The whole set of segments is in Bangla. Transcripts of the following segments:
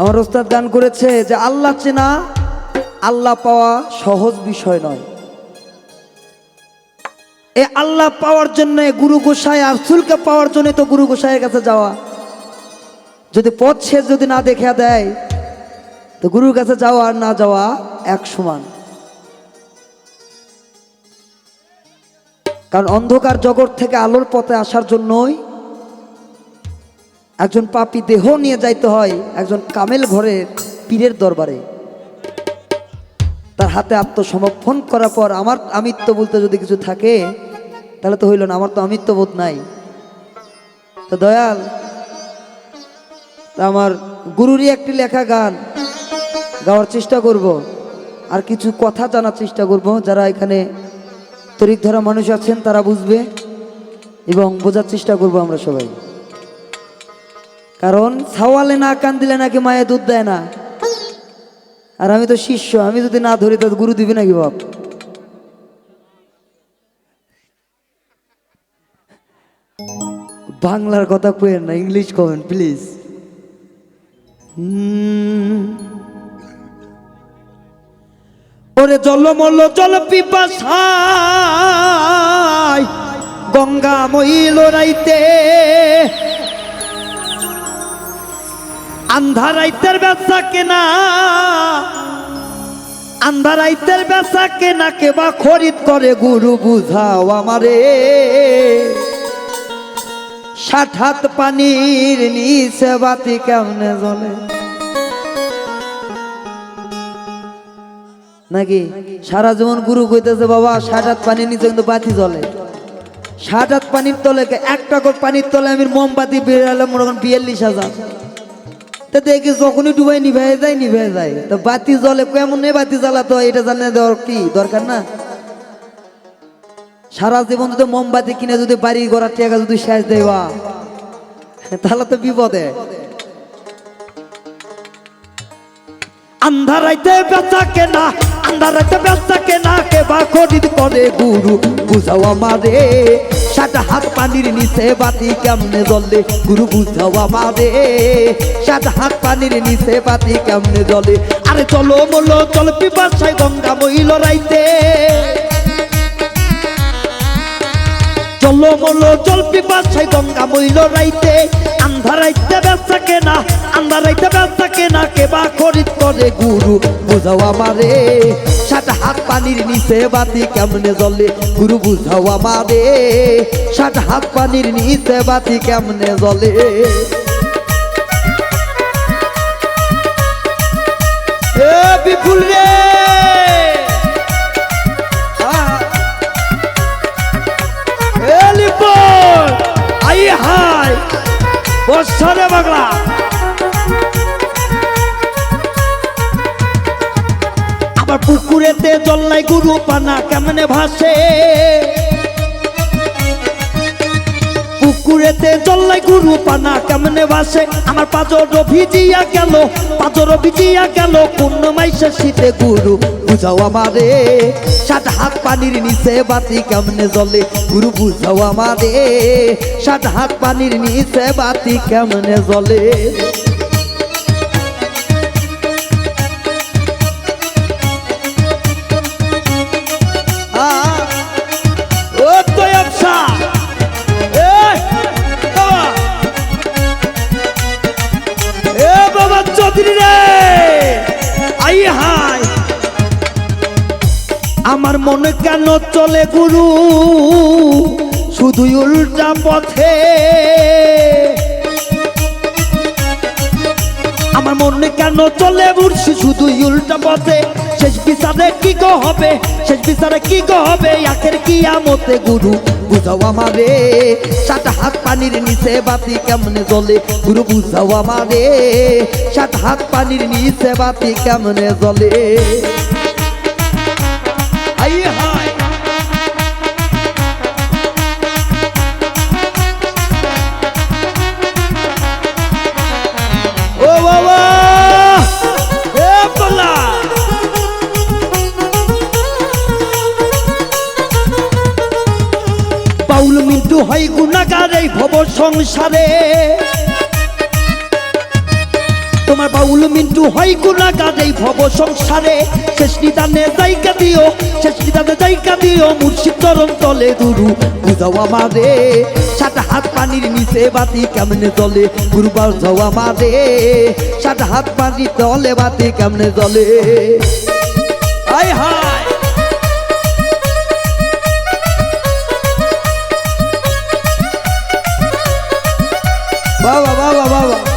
আমার ওস্তাদ গান করেছে যে আল্লাহ চেনা আল্লাহ পাওয়া সহজ বিষয় নয়। এই আল্লাহ পাওয়ার জন্য গুরু গোসাই আর রাসূলকে পাওয়ার জন্য তো গুরু গোসাইয়ের কাছে যাওয়া। যদি পথ সে যদি না দেখে দেয় তো গুরুর কাছে যাওয়া আর না যাওয়া এক সমান। কারণ অন্ধকার জগৎ থেকে আলোর পথে আসার জন্যই একজন পাপী দেহ নিয়ে যাইতে হয় একজন কামেল ঘরের পীরের দরবারে। তার হাতে আত্মসমর্পণ করার পর আমার আমিত্ব বলতে যদি কিছু থাকে তাহলে তো হইল না, আমার তো আমিত্ব বোধ নাই। তো দয়াল, তা আমার গুরুরই একটি লেখা গান গাওয়ার চেষ্টা করব, আর কিছু কথা জানার চেষ্টা করব। যারা এখানে তরিক ধরা মানুষ আছেন তারা বুঝবে এবং বোঝার চেষ্টা করব আমরা সবাই। কারণ ছাওয়ালে না কান দিলে নাকি মায়ে দুধ দেয় না। আর আমি তো শিষ্য, আমি যদি না ধরি তো গুরু দিবে নাকি বাপ? বাংলার কথা কইেন না, ইংলিশ কবেন প্লিজ। ওরে জলমল জল পিপাসায় গঙ্গা মইল রাইতে, আন্ধারাইতের বেচা কেনা, আন্ধারাইতের বেচা কেনা কে বা খরিদ করে গুরু বুঝাও আমারে। 60 হাত পানির নিচে বাতি কেমনে জ্বলে? নাকি সারা জীবন গুরু কইতেছে বাবা 60 হাত পানির নিচে কিন্তু বাতি জ্বলে। 60 হাত পানির তলে একটা করে পানির তলে আমি মোমবাতি বেরালাম মনে করেন 42,000। তো দেখি যখনই ডুবাই নিভে যায়। তো বাতি জ্বলে কেমন বাতি জ্বালাতে হয় এটা জানে দেওয়ার কি দরকার না? সারা জীবন যদি মোমবাতি কিনে যদি বাড়ি গড়ার টাকা যদি শেষ দেওয়া তাহলে তো বিপদে। আন্ধারাইতে বেচা কেনা, আন্ধারাইতে বেচা কেনা কে বা খরিদ করে গুরু বুঝাও আমারে। 60 হাত পানির নিচে বাতি কেমনে জ্বলে গুরু বুঝাও আমারে। 60 হাত পানির নিচে বাতি কেমনে জ্বলে? আরে চলো বলো চল পিপাসায় গঙ্গা মইল রাইতে, চলো বলো চল পিপাসায় গঙ্গা মইল রাইতে। আন্ধারাইতে বেচা কেনা, আন্ধারাইতে বেচা কেনা কে বা খরিদ করে গুরু বুঝাও আমারে। 60 হাত পানির নিচে বাতি কেমনে জ্বলে গুরু বুঝাও আমারে। 60 হাত পানির নিচে বাতি কেমনে জ্বলে? এ বিপুল রে আই হাই বছরে বাংলা। আবার পুকুরেতে জল্লাই গুরু পানা কেমনে ভাসে, পুকুরেতে জল্লাই গুরু পানা কেমনে ভাসে। আমার পাজর ভিজিয়া গেল, পাজর ভিজিয়া গেল কোন মাইসে শীতে গুরু বুঝাও আমারে। 60 হাত পানির নিচে বাতি কেমনে জ্বলে গুরু বুঝাও আমারে। 60 হাত পানির নিচে বাতি কেমনে জ্বলে? ও তো ব্যবসা বাবা চৌধুরী রে আই হাই। আমার মনে কেন চলে গুরু শুধুই উল্টা পথে, আমার মনে কেন চলে মুর্শি শুধুই উল্টা পথে। শেষ বিচারে কি গো হবে, শেষ বিচারে কি গো হবে আখের কিয়ামতে গুরু বুঝাও আমারে। 60 হাত পানির নিচে বাতি কেমনে জ্বলে গুরু বুঝাও আমারে। 60 হাত পানির নিচে বাতি কেমনে জ্বলে? আই হাই ও বাবা এ বলা বাউল মিন্টু হয় গুনাহগার এই ভব সংসারে। তোমার বাউল মিন্টু হয় গুনাহগার এই ভব সংসারে শেষ নিদানে জায়গা দিও শেষ নিদানে জায়গা দিও মুর্শিদ চরণ তলে দুরু বুঝাও আমারে সাত হাত পানির নিচে বাতি কেমনে জ্বলে গুরুবার যাও আমারে সাত হাত পানির তলে বাতি কেমনে জ্বলে হায় হায় বাবা বাবা বাবা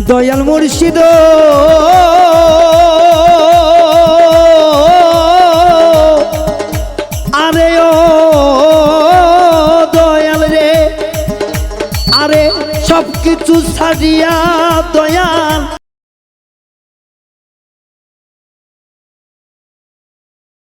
দয়াল মুর্শিদ আরে ও দয়াল রে আরে সব কিছু ছাড়িয়া দয়াল